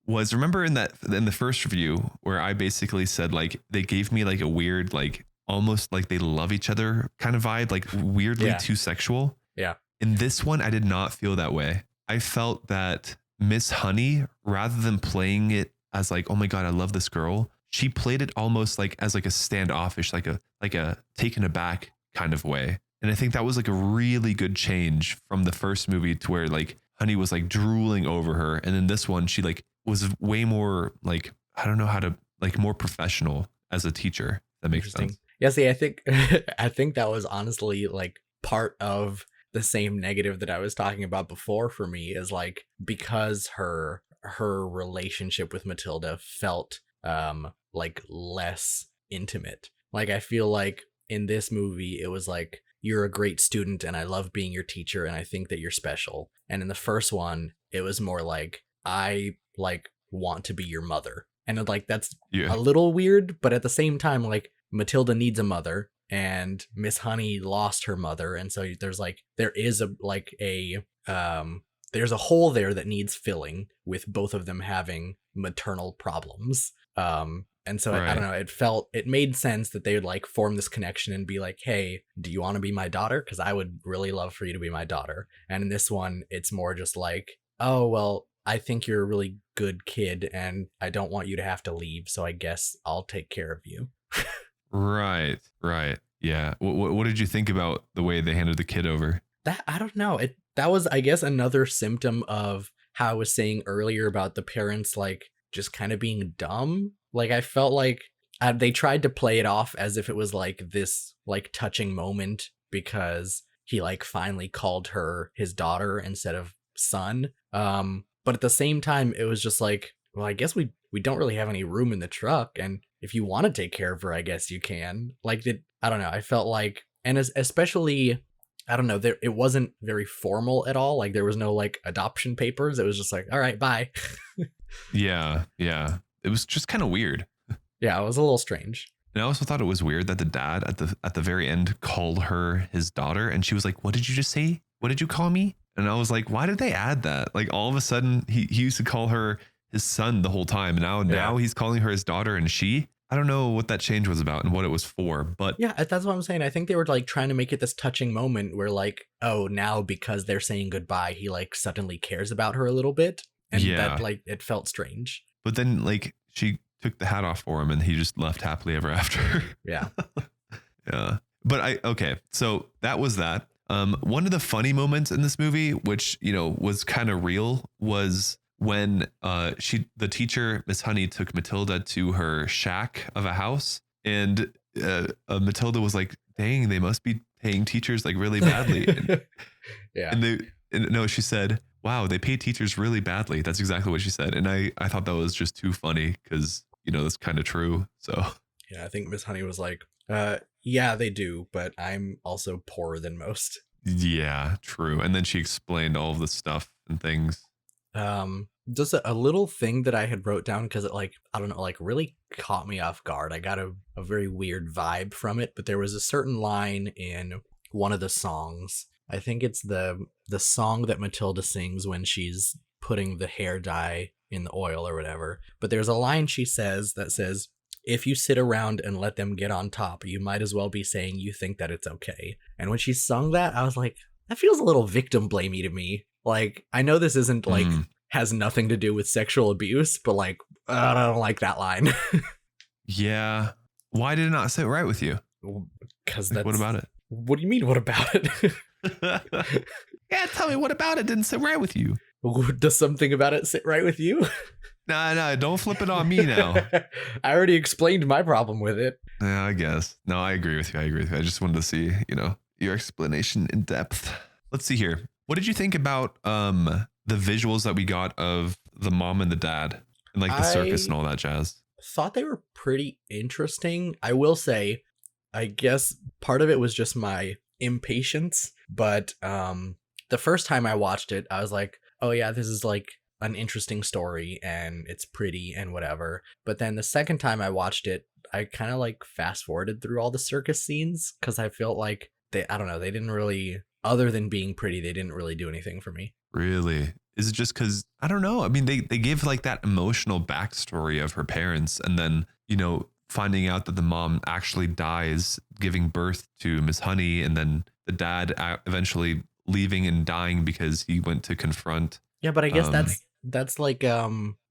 was remember in the first review where I basically said like they gave me like a weird like almost like they love each other kind of vibe, like weirdly too sexual. Yeah. In this one, I did not feel that way. I felt that Miss Honey, rather than playing it as like, oh my God, I love this girl, she played it almost like as like a standoffish, like a taken aback kind of way. And I think that was like a really good change from the first movie to where like Honey was like drooling over her. And in this one, she like was way more like, I don't know how to like more professional as a teacher. That makes sense. Yeah. See, I think that was honestly like part of the same negative that I was talking about before for me is like because her relationship with Matilda felt like less intimate. Like I feel like in this movie it was like you're a great student and I love being your teacher and I think that you're special. And in the first one it was more like I like want to be your mother. And like that's a little weird, but at the same time like Matilda needs a mother and Miss Honey lost her mother, and so there's like there's a hole there that needs filling with both of them having maternal problems. And so I don't know, it made sense that they would like form this connection and be like, hey, do you want to be my daughter? Because I would really love for you to be my daughter. And in this one, it's more just like, oh, well, I think you're a really good kid and I don't want you to have to leave. So I guess I'll take care of you. Right. Yeah. What did you think about the way they handed the kid over? That, I don't know. That was, I guess, another symptom of how I was saying earlier about the parents, like, just kind of being dumb. Like, I felt like they tried to play it off as if it was, like, this, like, touching moment because he, like, finally called her his daughter instead of son. But at the same time, it was just like, well, I guess we don't really have any room in the truck. And if you want to take care of her, I guess you can. Like, I don't know. I felt like, and especially, I don't know, it wasn't very formal at all. Like there was no like adoption papers. It was just like, all right, bye. Yeah. It was just kind of weird. Yeah, it was a little strange. And I also thought it was weird that the dad at the very end called her his daughter, and she was like, "What did you just say? What did you call me?" And I was like, "Why did they add that?" Like all of a sudden, he used to call her his son the whole time. Now he's calling her his daughter, and I don't know what that change was about and what it was for, but yeah, that's what I'm saying. I think they were like trying to make it this touching moment where like, oh, now because they're saying goodbye, he like suddenly cares about her a little bit, and that like it felt strange. But then like she took the hat off for him, and he just left happily ever after. Yeah, yeah. But so that was that. One of the funny moments in this movie, which was kind of real, was when the teacher, Miss Honey, took Matilda to her shack of a house, and Matilda was like, dang, they must be paying teachers like really badly. And she said, wow, they pay teachers really badly. That's exactly what she said. And I thought that was just too funny because that's kind of true. So yeah, I think Miss Honey was like, yeah, they do, but I'm also poorer than most. Yeah, true. And then she explained all of the stuff and things. Just a little thing that I had wrote down because it like, I don't know, like really caught me off guard. I got a very weird vibe from it, but there was a certain line in one of the songs. I think it's the song that Matilda sings when she's putting the hair dye in the oil or whatever. But there's a line she says that says, if you sit around and let them get on top, you might as well be saying you think that it's okay. And when she sung that, I was like, that feels a little victim blamey to me. Like, I know this isn't like has nothing to do with sexual abuse, but like, I don't like that line. Yeah. Why did it not sit right with you? Because what about it? What do you mean? What about it? Yeah, tell me what about it didn't sit right with you. Does something about it sit right with you? No, don't flip it on me now. I already explained my problem with it. Yeah, I guess. No, I agree with you. I just wanted to see, your explanation in depth. Let's see here. What did you think about the visuals that we got of the mom and the dad and like the circus and all that jazz? Thought they were pretty interesting. I will say, I guess part of it was just my impatience, but the first time I watched it, I was like, oh yeah, this is like an interesting story and it's pretty and whatever. But then the second time I watched it, I kind of like fast forwarded through all the circus scenes because I felt like they didn't really, other than being pretty, they didn't really do anything for me. Really? Is it just because, I don't know. I mean, they give like that emotional backstory of her parents, and then, finding out that the mom actually dies giving birth to Miss Honey, and then the dad eventually leaving and dying because he went to confront. Yeah, but I guess that's like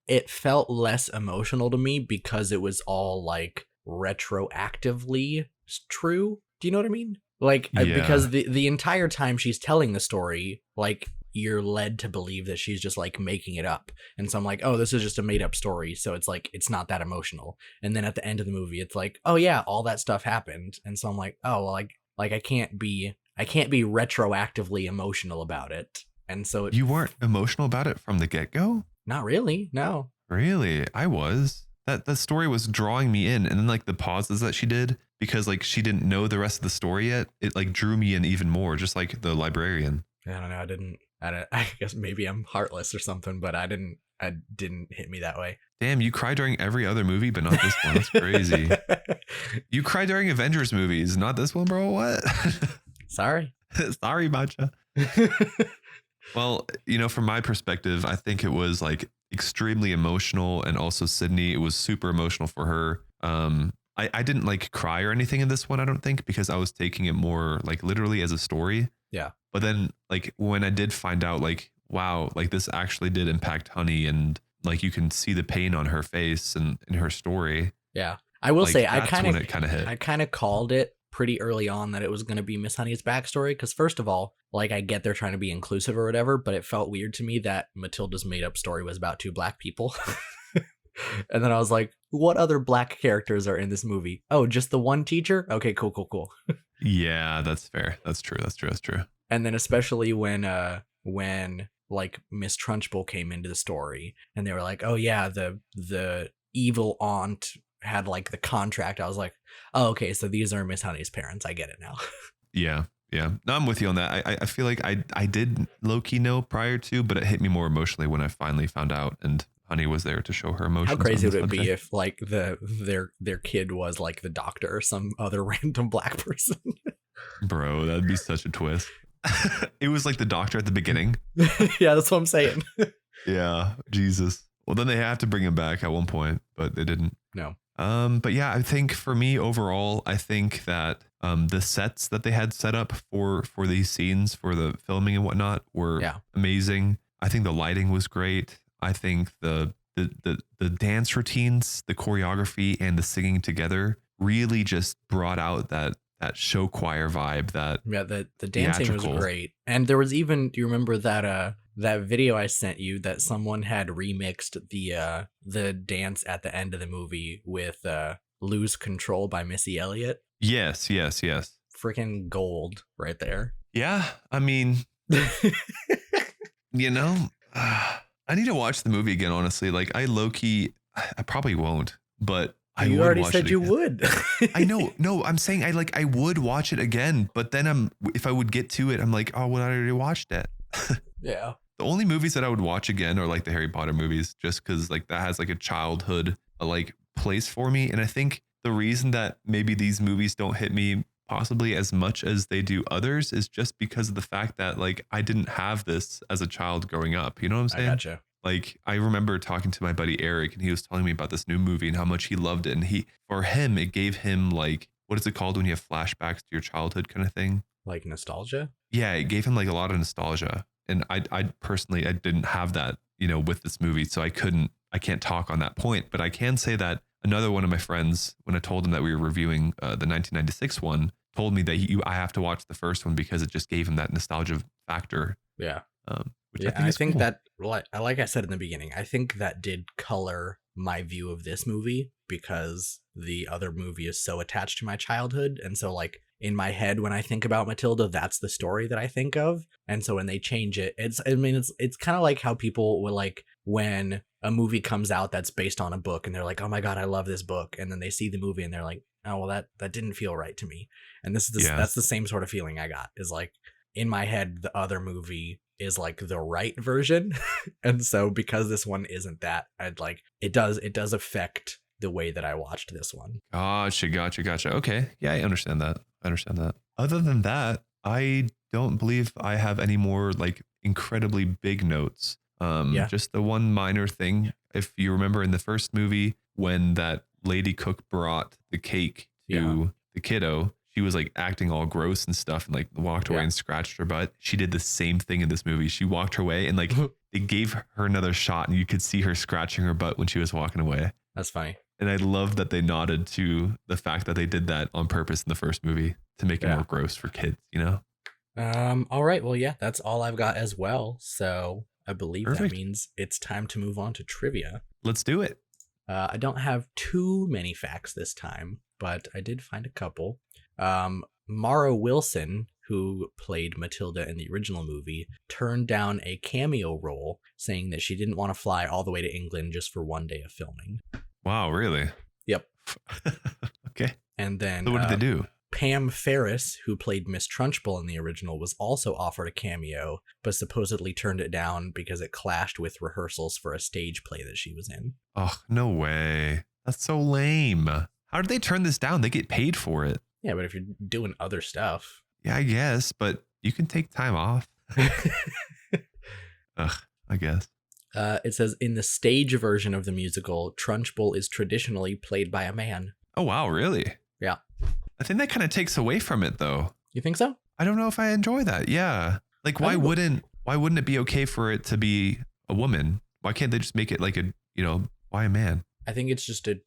it felt less emotional to me because it was all like retroactively true. Do you know what I mean? Like because the entire time she's telling the story, like you're led to believe that she's just like making it up. And so I'm like, oh, this is just a made up story. So it's like, it's not that emotional. And then at the end of the movie, it's like, oh yeah, all that stuff happened. And so I'm like, oh, well, like I can't be I can't be retroactively emotional about it. And so You weren't emotional about it from the get-go? not really. No. Really? I was. That story was drawing me in, and then like the pauses that she did because like she didn't know the rest of the story yet, it like drew me in even more, just like the librarian. I don't know. I guess maybe I'm heartless or something, but I didn't hit me that way. Damn, you cry during every other movie, but not this one. That's crazy. You cry during Avengers movies, not this one, bro. What? Sorry. Sorry, Matcha. Well, you know, from my perspective, I think it was like extremely emotional, and also Sydney, it was super emotional for her. I didn't like cry or anything in this one, I don't think, because I was taking it more like literally as a story. Yeah. But then like when I did find out like, wow, like this actually did impact Honey, and like you can see the pain on her face and in her story. Yeah. I will Like, say I that's kind when it kind of hit. of called it pretty early on that it was going to be Miss Honey's backstory, because first of all, like I get they're trying to be inclusive or whatever, but it felt weird to me that Matilda's made up story was about two black people. And then I was like, what other black characters are in this movie? Oh, just the one teacher? Okay, cool. Yeah, that's fair. That's true. And then especially when like Miss Trunchbull came into the story and they were like, oh yeah, the evil aunt had like the contract. I was like, oh, okay, so these are Miss Honey's parents. I get it now. Yeah. No, I'm with you on that. I feel like I did low key know prior to, but it hit me more emotionally when I finally found out, and Honey was there to show her emotions. How crazy on would the it be subject. if like their kid was like the doctor or some other random black person? Bro, that'd be such a twist. It was like the doctor at the beginning. Yeah, that's what I'm saying. Yeah, Jesus. Well, then they have to bring him back at one point, but they didn't. No. But yeah, I think for me overall, I think that the sets that they had set up for these scenes, for the filming and whatnot, were amazing. I think the lighting was great. I think the dance routines, the choreography, and the singing together really just brought out that show choir vibe. That The dancing theatrical. was great. And there was even, do you remember that video I sent you that someone had remixed the dance at the end of the movie with Lose Control by Missy Elliott? Yes. Freaking gold right there. Yeah, I mean, you know, I need to watch the movie again, honestly. Like I low-key, I probably won't, but I You would already watch said it you again. would. I know. No, I'm saying I would watch it again, but then if I would get to it, I'm like, oh, well, I already watched it. Yeah. The only movies that I would watch again are like the Harry Potter movies, just because like that has like a childhood like place for me. And I think the reason that maybe these movies don't hit me possibly as much as they do others is just because of the fact that like I didn't have this as a child growing up. You know what I'm saying? I gotcha. Like I remember talking to my buddy Eric, and he was telling me about this new movie and how much he loved it. And for him, it gave him like, what is it called when you have flashbacks to your childhood kind of thing? Like nostalgia? Yeah, it gave him like a lot of nostalgia. And I personally, I didn't have that, you know, with this movie. So I can't talk on that point, but I can say that another one of my friends, when I told him that we were reviewing the 1996 one, told me that I have to watch the first one because it just gave him that nostalgia factor. Yeah. Which Yeah, I think, I think cool. that, like I said in the beginning, I think that did color my view of this movie because the other movie is so attached to my childhood. And so like in my head, when I think about Matilda, that's the story that I think of. And so when they change it, it's kind of like how people will like when a movie comes out that's based on a book and they're like, oh my God, I love this book. And then they see the movie and they're like, oh, well, that didn't feel right to me. And that's the same sort of feeling I got, is like in my head, the other movie is like the right version. And so because this one isn't that, I'd like, it does affect the way that I watched this one. Gotcha. Okay. Yeah, I understand that. Other than that, I don't believe I have any more like incredibly big notes. Just the one minor thing. If you remember in the first movie, when that lady cook brought the cake to the kiddo, she was like acting all gross and stuff and like walked away and scratched her butt. She did the same thing in this movie. She walked her way and like they gave her another shot and you could see her scratching her butt when she was walking away. That's funny. And I love that they nodded to the fact that they did that on purpose in the first movie to make it more gross for kids, you know? All right. Well, yeah, that's all I've got as well. So I believe Perfect. that means it's time to move on to trivia. Let's do it. I don't have too many facts this time, but I did find a couple. Mara Wilson, who played Matilda in the original movie, turned down a cameo role, saying that she didn't want to fly all the way to England just for one day of filming. Wow, really? Yep. Okay. And then So what did they do? Pam Ferris, who played Miss Trunchbull in the original, was also offered a cameo, but supposedly turned it down because it clashed with rehearsals for a stage play that she was in. Oh, no way. That's so lame. How did they turn this down? They get paid for it. Yeah, but if you're doing other stuff. Yeah, I guess, but you can take time off. Ugh, I guess. It says, in the stage version of the musical, Trunchbull is traditionally played by a man. Oh, wow, really? Yeah. I think that kind of takes away from it, though. You think so? I don't know if I enjoy that. Yeah. Like, why wouldn't it be okay for it to be a woman? Why can't they just make it like why a man? I think it's just a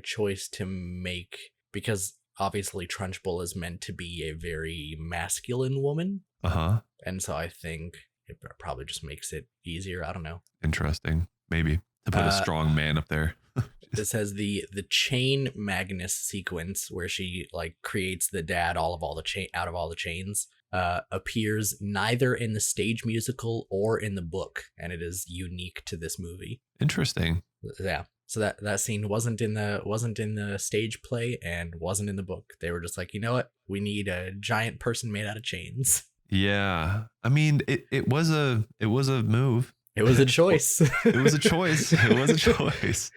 choice to make, because obviously Trunchbull is meant to be a very masculine woman. Uh-huh. And so I think it probably just makes it easier. I don't know. Interesting. Maybe to put a strong man up there. It says the chain Magnus sequence where she creates the dad out of all the chains appears neither in the stage musical or in the book, and it is unique to this movie. Interesting. Yeah. So that scene wasn't in the stage play and wasn't in the book. They were just like, you know what? We need a giant person made out of chains. Yeah. I mean, it was a move. It was a choice. It was a choice. It was a choice.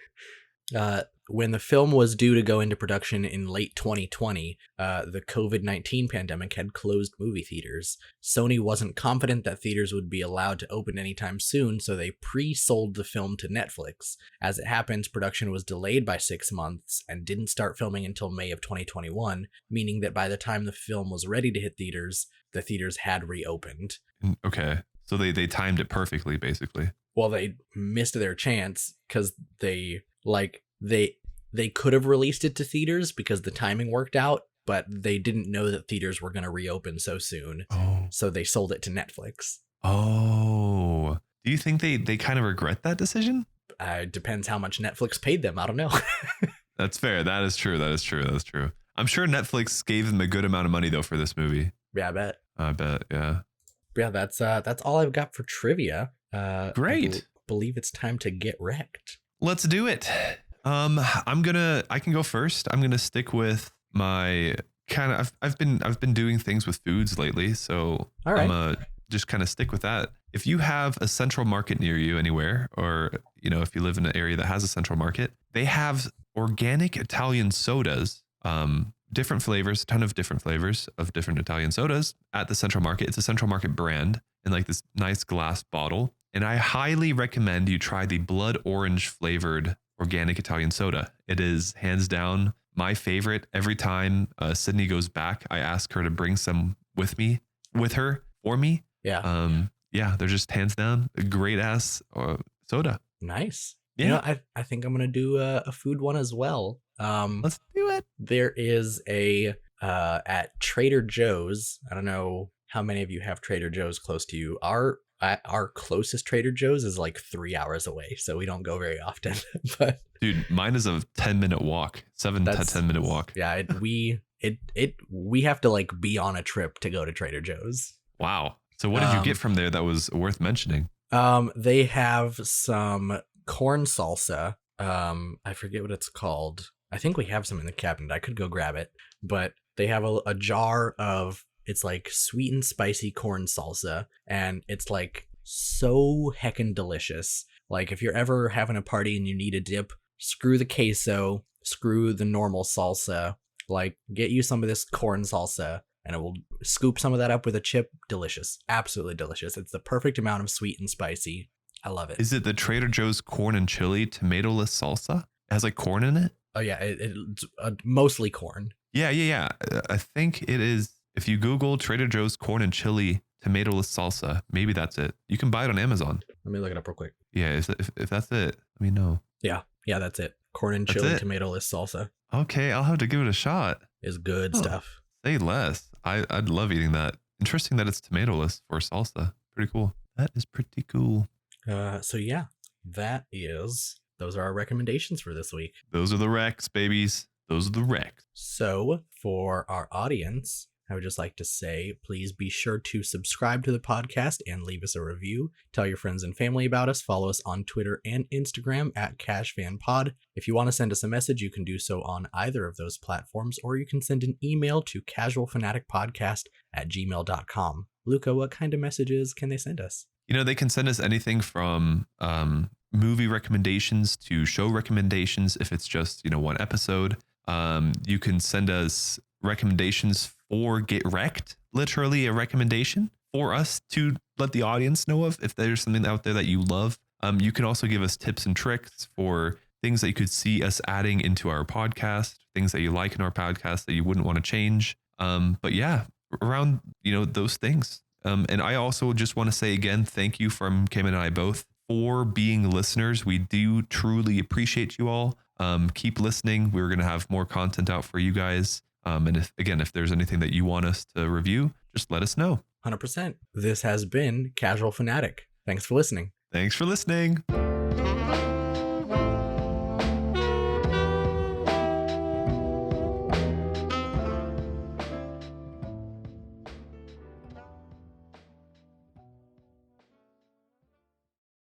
When the film was due to go into production in late 2020, the COVID-19 pandemic had closed movie theaters. Sony wasn't confident that theaters would be allowed to open anytime soon, so they pre-sold the film to Netflix. As it happens, production was delayed by 6 months and didn't start filming until May of 2021, meaning that by the time the film was ready to hit theaters, the theaters had reopened. Okay. So they timed it perfectly, basically. Well, they missed their chance because they could have released it to theaters because the timing worked out, but they didn't know that theaters were going to reopen so soon. Oh. So they sold it to Netflix. Oh. Do you think they kind of regret that decision? It depends how much Netflix paid them. I don't know. That's fair. That is true. That is true. That's true. I'm sure Netflix gave them a good amount of money, though, for this movie. Yeah, I bet. I bet. Yeah. Yeah, that's all I've got for trivia. Great. I believe it's time to get wrecked. Let's do it. I can go first. I'm gonna stick with my kind of. I've been doing things with foods lately, so all right. I'm gonna just kind of stick with that. If you have a central market near you anywhere, or if you live in an area that has a central market, they have organic Italian sodas. Different flavors, a ton of different flavors of different Italian sodas at the Central Market. It's a Central Market brand in this nice glass bottle. And I highly recommend you try the blood orange flavored organic Italian soda. It is hands down my favorite. Every time Sydney goes back, I ask her to bring some with her for me. Yeah. Yeah, they're just hands down a great ass soda. Nice. Yeah. I think I'm going to do a food one as well. Let's do it. There is at Trader Joe's. I don't know how many of you have Trader Joe's close to you. Our closest Trader Joe's is 3 hours away, so we don't go very often. But dude, mine is a 10-minute walk, 7 to 10-minute walk. Yeah, we have to be on a trip to go to Trader Joe's. Wow. So what did you get from there that was worth mentioning? They have some corn salsa. I forget what it's called. I think we have some in the cabinet. I could go grab it, but they have a jar of, it's sweet and spicy corn salsa, and it's so heckin' delicious. If you're ever having a party and you need a dip, screw the queso, screw the normal salsa, get you some of this corn salsa, and it will scoop some of that up with a chip. Delicious. Absolutely delicious. It's the perfect amount of sweet and spicy. I love it. Is it the Trader Joe's corn and chili tomato-less salsa? It has corn in it? Oh yeah, it's mostly corn. Yeah. I think it is. If you Google Trader Joe's corn and chili tomato-less salsa, maybe that's it. You can buy it on Amazon. Let me look it up real quick. Yeah, if that's it, let me know. Yeah, that's it. Corn and chili tomato-less salsa. Okay, I'll have to give it a shot. It's good stuff. Say less. I'd love eating that. Interesting that it's tomato-less for salsa. Pretty cool. That is pretty cool. So yeah, those are our recommendations for this week. Those are the Recs, babies. Those are the Recs. So for our audience, I would just like to say, please be sure to subscribe to the podcast and leave us a review. Tell your friends and family about us. Follow us on Twitter and Instagram at CashFanPod. If you want to send us a message, you can do so on either of those platforms, or you can send an email to casualfanaticpodcast@gmail.com. Luca, what kind of messages can they send us? They can send us anything from movie recommendations to show recommendations if it's just, one episode. You can send us recommendations for Get Wrecked, literally a recommendation for us to let the audience know of if there's something out there that you love. You can also give us tips and tricks for things that you could see us adding into our podcast, things that you like in our podcast that you wouldn't want to change. But yeah, around, those things. And I also just want to say again, thank you from Kim and I both for being listeners. We do truly appreciate you all. Keep listening. We're going to have more content out for you guys. And if there's anything that you want us to review, just let us know. 100%. This has been Casual Fanatic. Thanks for listening. Thanks for listening.